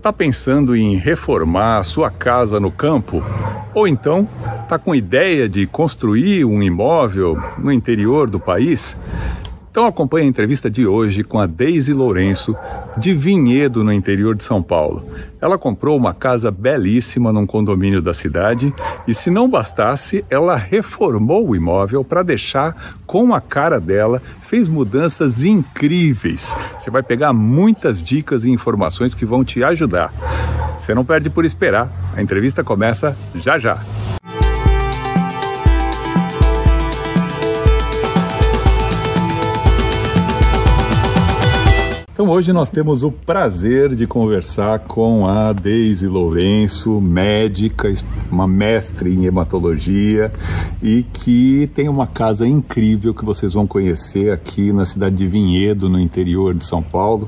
Tá pensando em reformar a sua casa no campo? Ou então tá com ideia de construir um imóvel no interior do país? Então acompanhe a entrevista de hoje com a Deise Lourenço, de Vinhedo, no interior de São Paulo. Ela comprou uma casa belíssima num condomínio da cidade e, se não bastasse, ela reformou o imóvel para deixar com a cara dela, fez mudanças incríveis. Você vai pegar muitas dicas e informações que vão te ajudar. Você não perde por esperar. A entrevista começa já já. Então hoje nós temos o prazer de conversar com a Deise Lourenço, médica, uma mestre em hematologia e que tem uma casa incrível que vocês vão conhecer aqui na cidade de Vinhedo, no interior de São Paulo.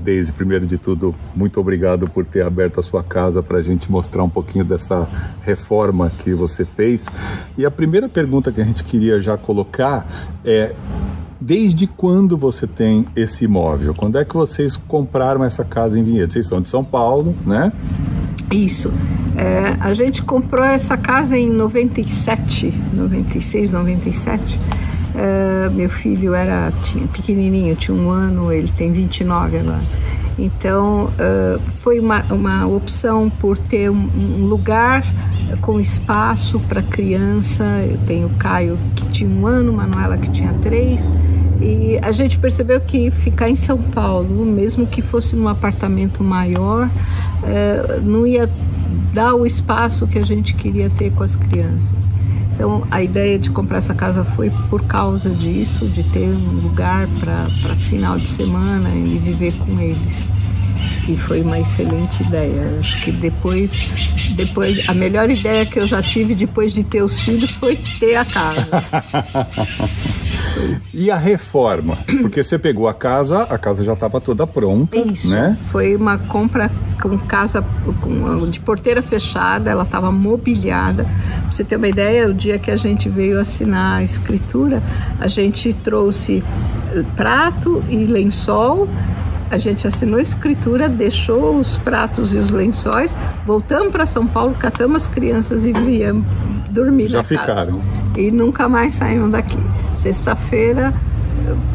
Deise, primeiro de tudo, muito obrigado por ter aberto a sua casa para a gente mostrar um pouquinho dessa reforma que você fez. E a primeira pergunta que a gente queria já colocar é: desde quando você tem esse imóvel? Quando é que vocês compraram essa casa em Vinhedo? Vocês são de São Paulo, né? Isso. A gente comprou essa casa em 96, 97. Meu filho tinha pequenininho, tinha 1 ano, ele tem 29 agora. Então, foi uma opção por ter um lugar com espaço para criança. Eu tenho o Caio, que tinha 1 ano, Manuela, que tinha 3. E a gente percebeu que ficar em São Paulo, mesmo que fosse num apartamento maior, não ia dar o espaço que a gente queria ter com as crianças. Então, a ideia de comprar essa casa foi por causa disso, de ter um lugar para final de semana e viver com eles. E foi uma excelente ideia. Acho que depois a melhor ideia que eu já tive depois de ter os filhos foi ter a casa. E a reforma? Porque você pegou a casa já estava toda pronta. Isso, né? Foi uma compra com casa de porteira fechada, ela estava mobiliada. Pra você ter uma ideia, o dia que a gente veio assinar a escritura, a gente trouxe prato e lençol. A gente assinou a escritura, deixou os pratos e os lençóis, voltamos para São Paulo, catamos as crianças e viemos dormir na casa. Já ficaram. E nunca mais saímos daqui. Sexta-feira,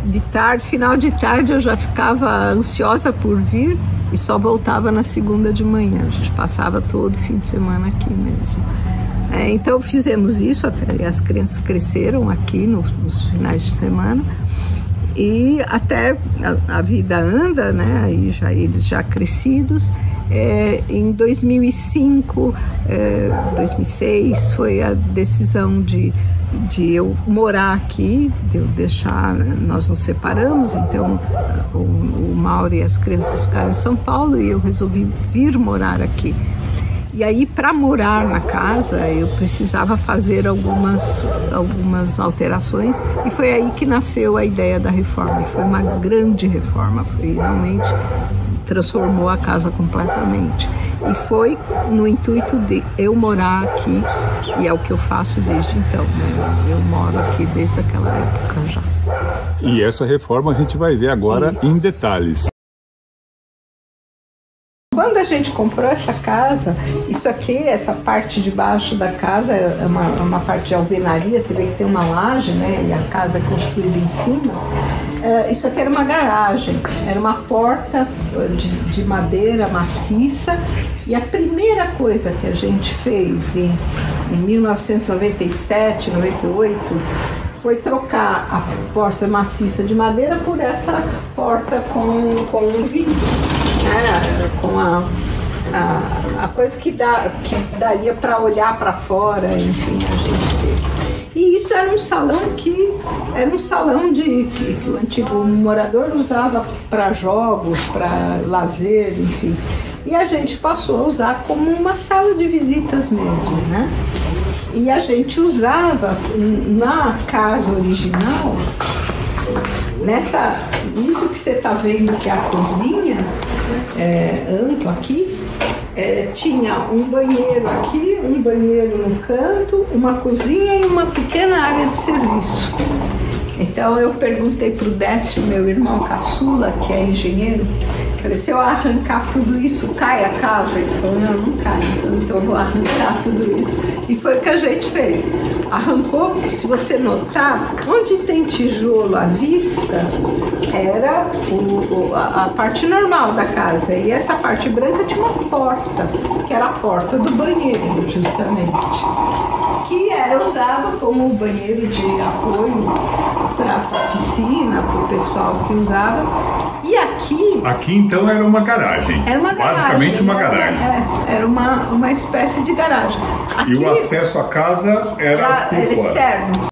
de tarde, final de tarde, eu já ficava ansiosa por vir e só voltava na segunda de manhã. A gente passava todo fim de semana aqui mesmo. Então fizemos isso, até as crianças cresceram aqui nos finais de semana. E até a vida anda, né? Aí eles já crescidos. Em 2005, 2006, foi a decisão de eu morar aqui, de eu deixar. Nós nos separamos, então o Mauro e as crianças ficaram em São Paulo e eu resolvi vir morar aqui. E aí, para morar na casa, eu precisava fazer algumas alterações e foi aí que nasceu a ideia da reforma. Foi uma grande reforma, realmente transformou a casa completamente. E foi no intuito de eu morar aqui, e é o que eu faço desde então, né? Eu moro aqui desde aquela época já. E essa reforma a gente vai ver agora em detalhes. Quando a gente comprou essa casa, isso aqui, essa parte de baixo da casa é uma parte de alvenaria, você vê que tem uma laje, né? E a casa é construída em cima. Isso aqui era uma garagem, era uma porta de madeira maciça. E a primeira coisa que a gente fez em 1997, 98, foi trocar a porta maciça de madeira por essa porta com vidro. Com a coisa que daria para olhar para fora, enfim, a gente teve. E isso era um salão que o antigo morador usava para jogos, para lazer, enfim. E a gente passou a usar como uma sala de visitas mesmo, né? E a gente usava na casa original. Isso que você está vendo que é a cozinha, amplo aqui, tinha um banheiro aqui, um banheiro no canto, uma cozinha e uma pequena área de serviço. Então eu perguntei para o Décio, meu irmão caçula, que é engenheiro, Falei, se eu arrancar tudo isso, cai a casa? Ele falou, não cai, então eu vou arrancar tudo isso. E foi o que a gente fez. Arrancou, se você notar, onde tem tijolo à vista, era a parte normal da casa. E essa parte branca tinha uma porta, que era a porta do banheiro, justamente. Que era usado como banheiro de apoio para a piscina, para o pessoal que usava. E aqui... Aqui, então, era uma garagem. Era uma garagem. Basicamente uma garagem. Era uma espécie de garagem. Aqui, e o acesso à casa era por fora. Externo.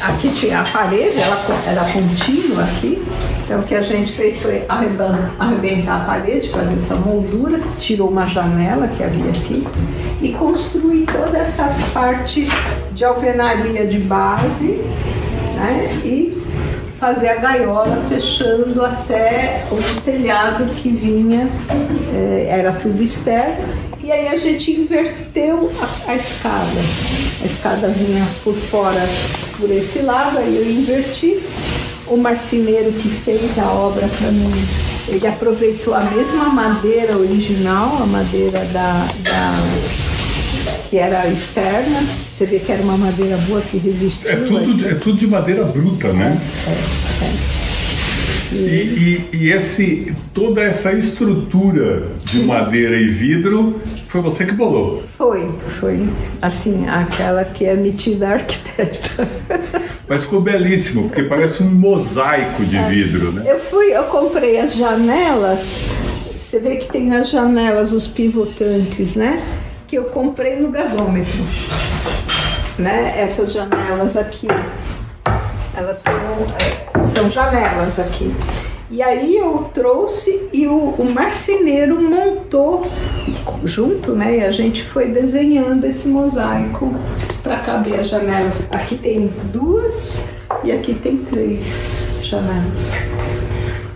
Aqui tinha a parede, ela era contínua aqui, então o que a gente fez foi arrebentar a parede, fazer essa moldura, tirou uma janela que havia aqui e construir toda essa parte de alvenaria de base, né, e fazer a gaiola fechando até o telhado que vinha, era tudo externo. E aí a gente inverteu a escada. A escada vinha por fora, por esse lado, aí eu inverti. O marceneiro que fez a obra para mim, ele aproveitou a mesma madeira original, a madeira que era externa. Você vê que era uma madeira boa que resistiu. É tudo de madeira bruta, né? E toda essa estrutura de madeira e vidro foi você que bolou? Foi assim, aquela que é metida arquiteta. Mas ficou belíssimo, porque parece um mosaico de vidro, né? Eu comprei as janelas, você vê que tem as janelas, os pivotantes, né? Que eu comprei no gasômetro, né? Essas janelas aqui, elas são janelas aqui. E aí eu trouxe e o marceneiro montou junto, né? E a gente foi desenhando esse mosaico para caber as janelas. Aqui tem 2 e aqui tem 3 janelas.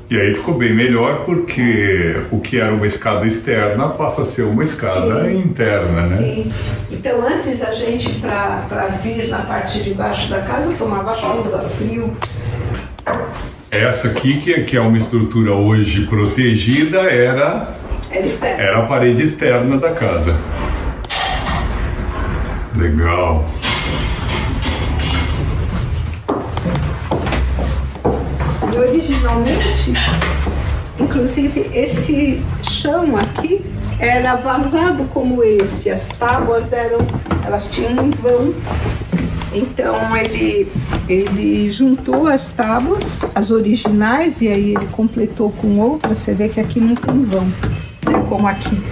E aí ficou bem melhor, porque o que era uma escada externa passa a ser uma escada interna, né? Sim. Então antes a gente, para vir na parte de baixo da casa, tomava chuva, frio. Essa aqui, que é uma estrutura hoje protegida, era a parede externa da casa. Legal. E originalmente, inclusive esse chão aqui era vazado como esse. As tábuas elas tinham um vão. Então ele juntou as tábuas, as originais, e aí ele completou com outras. Você vê que aqui não tem vão, né, como aqui.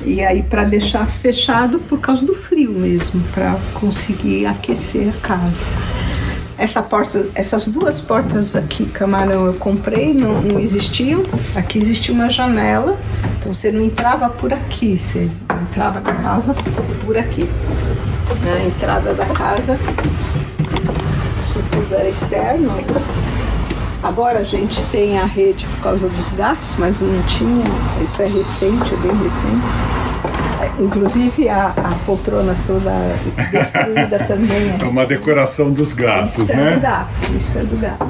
E aí para deixar fechado por causa do frio mesmo, para conseguir aquecer a casa. Essas 2 portas aqui, camarão, eu comprei, não existiam. Aqui existia uma janela, então você não entrava por aqui, você entrava na casa por aqui. Na entrada da casa, isso tudo era externo. Agora a gente tem a rede por causa dos gatos, mas não tinha. Isso é recente, é bem recente. Inclusive a poltrona toda destruída também. É uma decoração dos gatos, né? Isso é do gato.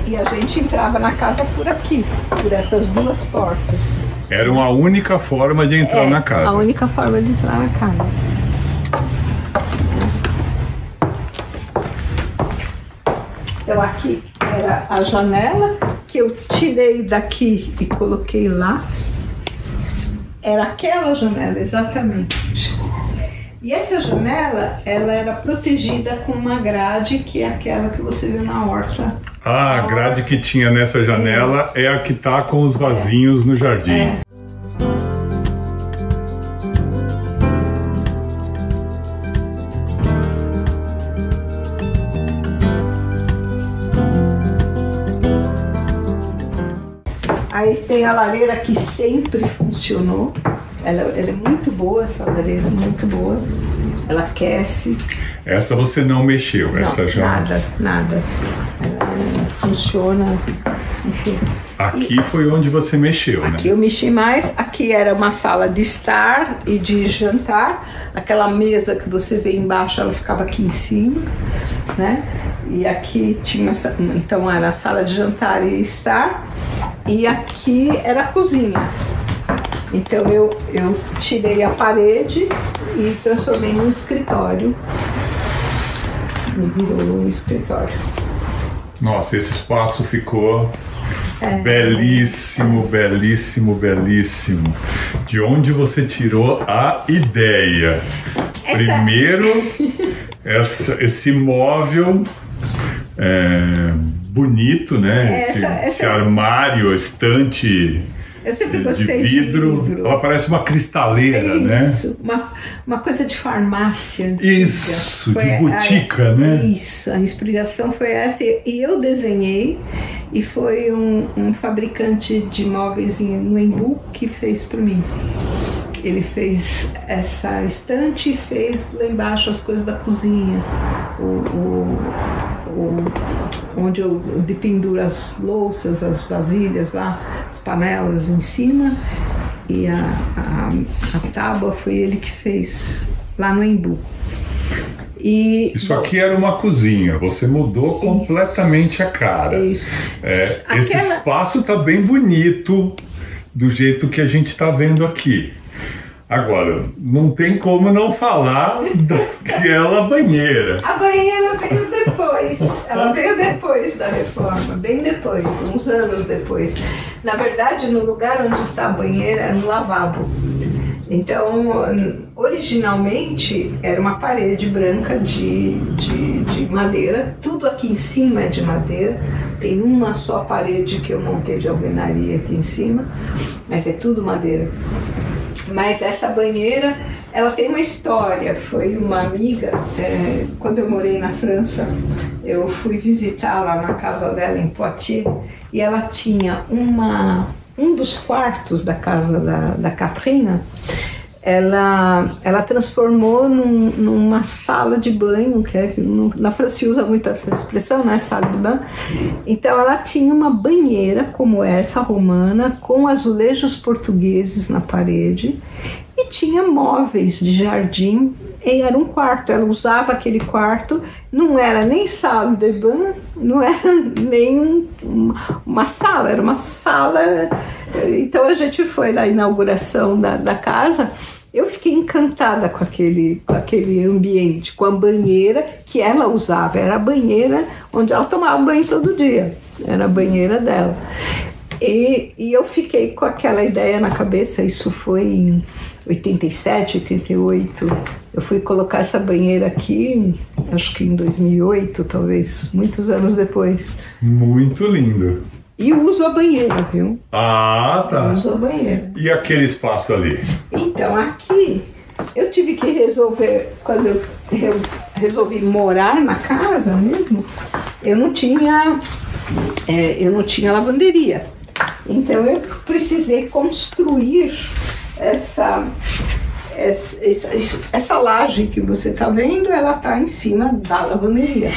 e a gente entrava na casa por aqui, por essas duas portas. Era uma única forma de entrar na casa. A única forma de entrar na casa. Então aqui era a janela que eu tirei daqui e coloquei lá. Era aquela janela, exatamente. E essa janela, ela era protegida com uma grade, que é aquela que você viu na horta. Ah, a grade que tinha nessa janela é a que tá com os vasinhos no jardim. Aí tem a lareira que sempre funcionou. Ela é muito boa, essa lareira, muito boa. Ela aquece. Essa você não mexeu, não, essa já... Nada. Ela funciona, enfim. Aqui foi onde você mexeu, né? Aqui eu mexi mais. Aqui era uma sala de estar e de jantar. Aquela mesa que você vê embaixo, ela ficava aqui em cima, né? E aqui tinha essa... Então era a sala de jantar e estar. E aqui era a cozinha. Então eu tirei a parede e transformei num escritório. E virou um escritório. Nossa, esse espaço ficou belíssimo, belíssimo, belíssimo. De onde você tirou a ideia? Primeiro, esse móvel bonito, né? Esse armário, estante... Eu sempre gostei de vidro. Ela parece uma cristaleira, isso, né? Uma coisa de farmácia. Isso, de botica, né? Isso, a inspiração foi essa. E eu desenhei, e foi um fabricante de móveis no Embu que fez para mim. Ele fez essa estante e fez lá embaixo as coisas da cozinha. Onde eu dependuro as louças, as vasilhas lá, as panelas em cima, e a tábua foi ele que fez lá no Embu. Isso aqui era uma cozinha, você mudou completamente a cara. Isso. Esse espaço tá bem bonito, do jeito que a gente tá vendo aqui. Agora, não tem como não falar daquela banheira. A banheira veio depois. Ela veio depois da reforma, bem depois, uns anos depois. Na verdade, no lugar onde está a banheira era um lavabo. Então, originalmente, era uma parede branca de madeira. Tudo aqui em cima é de madeira. Tem uma só parede que eu montei de alvenaria aqui em cima, mas é tudo madeira. Mas essa banheira, ela tem uma história. Foi uma amiga, quando eu morei na França, eu fui visitá-la na casa dela em Poitiers, e ela tinha um dos quartos da casa da Katrina, ela transformou numa sala de banho, na França se usa muito essa expressão, né, sala de banho. Então ela tinha uma banheira como essa, romana, com azulejos portugueses na parede, e tinha móveis de jardim, e era um quarto. Ela usava aquele quarto, não era nem sala de banho, não era nem uma sala, era uma sala. Então a gente foi na inauguração da casa. Eu fiquei encantada com aquele ambiente, com a banheira que ela usava. Era a banheira onde ela tomava banho todo dia. Era a banheira dela. E eu fiquei com aquela ideia na cabeça. Isso foi em 87, 88. Eu fui colocar essa banheira aqui, acho que em 2008, talvez, muitos anos depois. Muito lindo. E uso a banheira, viu? Ah, tá. Uso a banheira. E aquele espaço ali? Então, aqui, eu tive que resolver, quando eu resolvi morar na casa mesmo, eu não tinha lavanderia. Então, eu precisei construir essa laje que você está vendo, ela está em cima da lavanderia.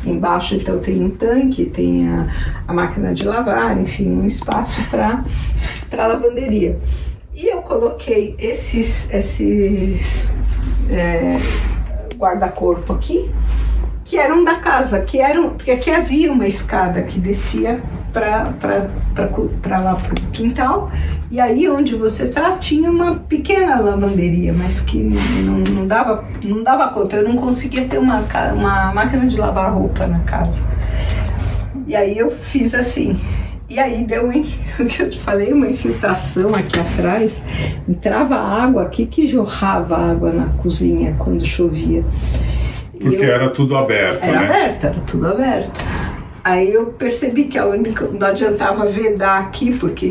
Embaixo, então, tem um tanque, tem a máquina de lavar, enfim, um espaço para lavanderia. E eu coloquei esses guarda-corpo aqui, que eram da casa, porque aqui havia uma escada que descia para lá para o quintal, e aí onde você está tinha uma pequena lavanderia, mas que não dava conta, eu não conseguia ter uma máquina de lavar roupa na casa. E aí eu fiz assim, e aí deu o que eu te falei, uma infiltração aqui atrás, entrava água aqui que jorrava água na cozinha quando chovia. Porque era tudo aberto, Era tudo aberto. Aí eu percebi que não adiantava vedar aqui, porque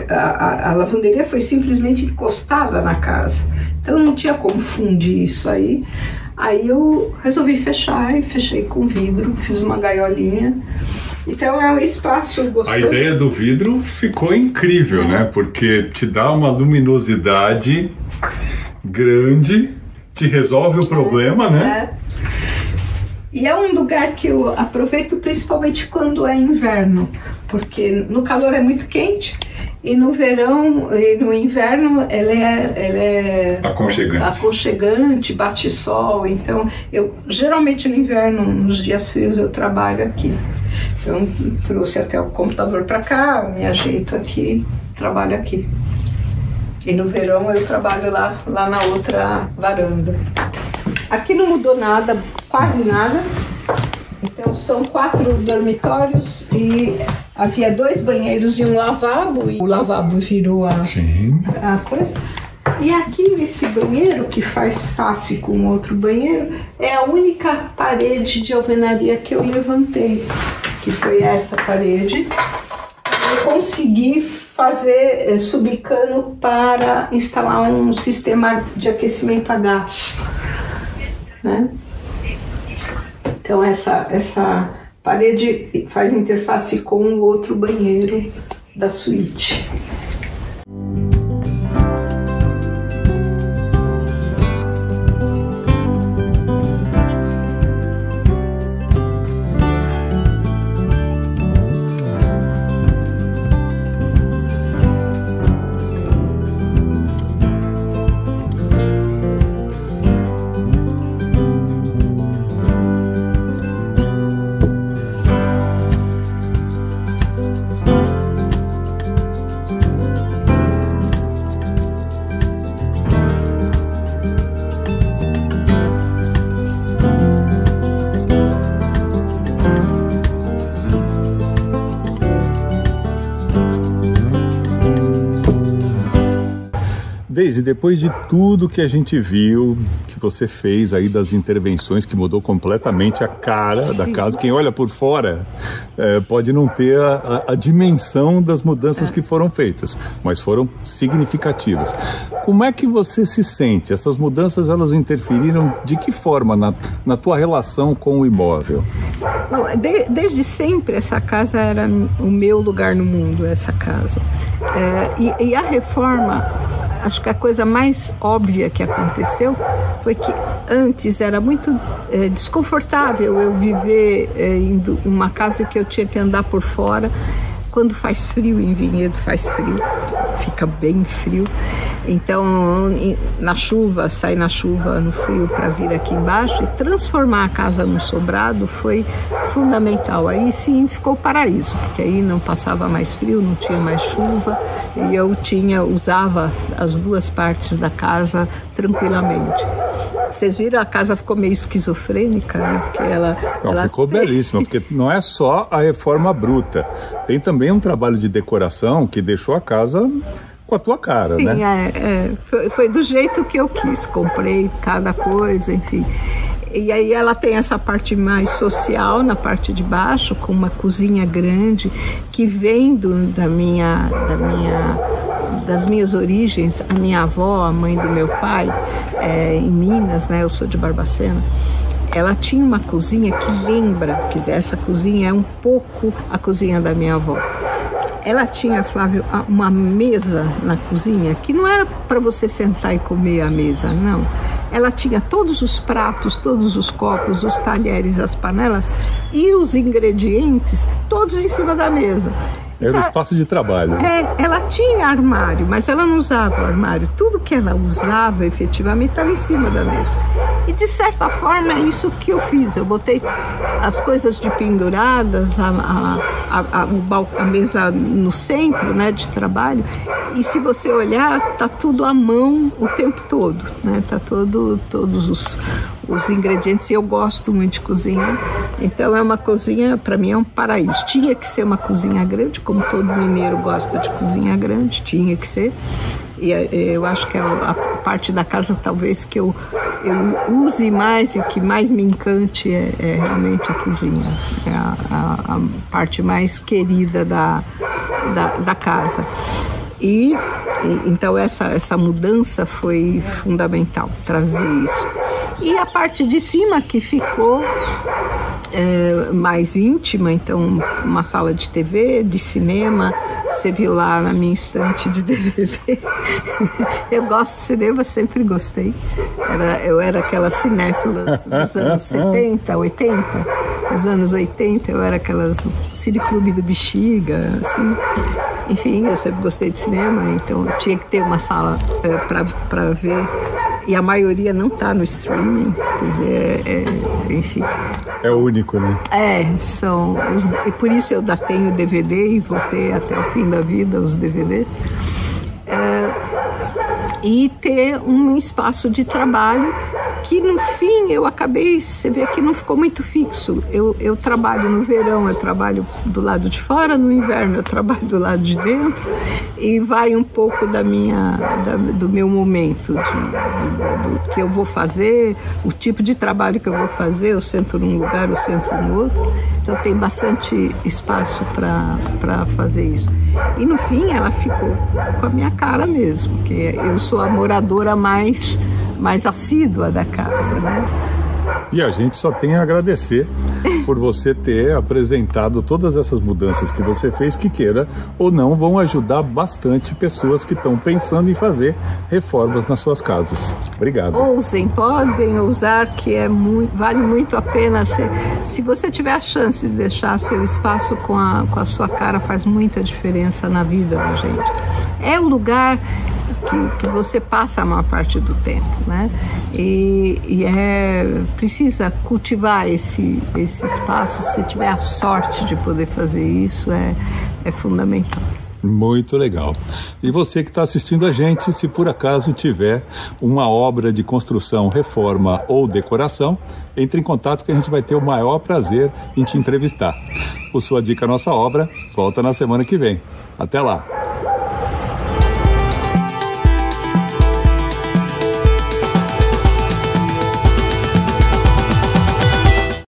a lavanderia foi simplesmente encostada na casa. Então não tinha como fundir isso aí. Aí eu resolvi fechar e fechei com vidro, fiz uma gaiolinha. Então é um espaço gostoso. A ideia do vidro ficou incrível, né? Porque te dá uma luminosidade grande, te resolve o problema, né? E é um lugar que eu aproveito principalmente quando é inverno, porque no calor é muito quente e no verão e no inverno ele é aconchegante, bate sol. Então eu geralmente no inverno, nos dias frios, eu trabalho aqui. Então trouxe até o computador para cá, me ajeito aqui, trabalho aqui. E no verão eu trabalho lá na outra varanda. Aqui não mudou nada, quase nada. Então são 4 dormitórios e havia 2 banheiros e um lavabo. E o lavabo virou a coisa. E aqui nesse banheiro, que faz face com outro banheiro, é a única parede de alvenaria que eu levantei. Que foi essa parede. Eu consegui fazer subcano para instalar um sistema de aquecimento a gás, né? Então essa parede faz interface com o outro banheiro da suíte. Deise, depois de tudo que a gente viu, que você fez aí das intervenções, que mudou completamente a cara da casa, quem olha por fora pode não ter a dimensão das mudanças que foram feitas, mas foram significativas. Como é que você se sente? Essas mudanças, elas interferiram de que forma na tua relação com o imóvel? Bom, desde sempre essa casa era o meu lugar no mundo, essa casa. E a reforma, acho que a coisa mais óbvia que aconteceu foi que antes era muito desconfortável eu viver em uma casa que eu tinha que andar por fora. Quando faz frio, em Vinhedo faz frio, fica bem frio. Então, na chuva, sair na chuva, no frio, para vir aqui embaixo e transformar a casa num sobrado foi fundamental. Aí sim ficou paraíso, porque aí não passava mais frio, não tinha mais chuva e eu usava as duas partes da casa tranquilamente. Vocês viram, a casa ficou meio esquizofrênica, né? Porque ela ficou belíssima, porque não é só a reforma bruta, tem também um trabalho de decoração que deixou a casa com a tua cara, sim, né? Foi do jeito que eu quis, comprei cada coisa, enfim. E aí ela tem essa parte mais social na parte de baixo, com uma cozinha grande que vem das minhas origens. A minha avó, a mãe do meu pai, em Minas, né? Eu sou de Barbacena. Ela tinha uma cozinha que lembra, quer dizer, essa cozinha é um pouco a cozinha da minha avó. Ela tinha, Flávio, uma mesa na cozinha que não era para você sentar e comer à mesa, não. Ela tinha todos os pratos, todos os copos, os talheres, as panelas e os ingredientes todos em cima da mesa. Era um espaço de trabalho. Ela tinha armário, mas ela não usava o armário. Tudo que ela usava efetivamente estava em cima da mesa. E de certa forma é isso que eu fiz. Eu botei as coisas de penduradas, a mesa no centro, né, de trabalho. E se você olhar, tá tudo à mão o tempo todo, né? Tá todos os ingredientes. E eu gosto muito de cozinhar. Então é uma cozinha, para mim é um paraíso. Tinha que ser uma cozinha grande, como todo mineiro gosta de cozinha grande, tinha que ser. E eu acho que a parte da casa talvez que eu use mais e que mais me encante é realmente a cozinha. É a parte mais querida da casa. E então essa mudança foi fundamental, trazer isso. E a parte de cima que ficou mais íntima, então uma sala de TV, de cinema. Você viu lá na minha estante de DVD. Eu gosto de cinema, sempre gostei. Eu era aquelas cinéfilas dos anos 70, 80. Nos anos 80 eu era aquelas do Cine Clube do Bexiga, assim. Enfim, eu sempre gostei de cinema, então tinha que ter uma sala para ver. E a maioria não está no streaming, quer dizer, enfim. É único, né? E por isso eu ainda tenho DVD e vou ter até o fim da vida os DVDs. E ter um espaço de trabalho que no fim eu acabei, você vê que não ficou muito fixo. Eu trabalho no verão, eu trabalho do lado de fora, no inverno eu trabalho do lado de dentro, e vai um pouco do meu momento, do que eu vou fazer, o tipo de trabalho que eu vou fazer, eu sento num lugar, eu sento no outro, então tem bastante espaço para fazer isso. E no fim ela ficou com a minha cara mesmo, porque eu sou a moradora mais assídua da casa, né? E a gente só tem a agradecer por você ter apresentado todas essas mudanças que você fez, que queira ou não, vão ajudar bastante pessoas que estão pensando em fazer reformas nas suas casas. Obrigado. Podem ousar, que vale muito a pena. Se você tiver a chance de deixar seu espaço com a sua cara, faz muita diferença na vida da gente. É o lugar que você passa a maior parte do tempo, né? E precisa cultivar esse espaço. Se tiver a sorte de poder fazer isso, é fundamental. Muito legal. E você que está assistindo a gente, se por acaso tiver uma obra de construção, reforma ou decoração, entre em contato que a gente vai ter o maior prazer em te entrevistar. O Sua Dica Nossa Obra volta na semana que vem. Até lá!